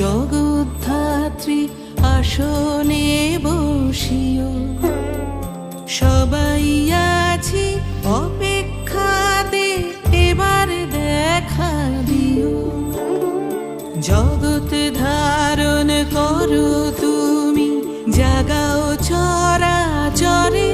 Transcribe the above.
জগদ্ধাত্রী আসনে বসিও, সবাই আছি অপেক্ষাতে, এবার দেখা দিও। জগৎ ধারণ করো তুমি, জাগাও চরাচরে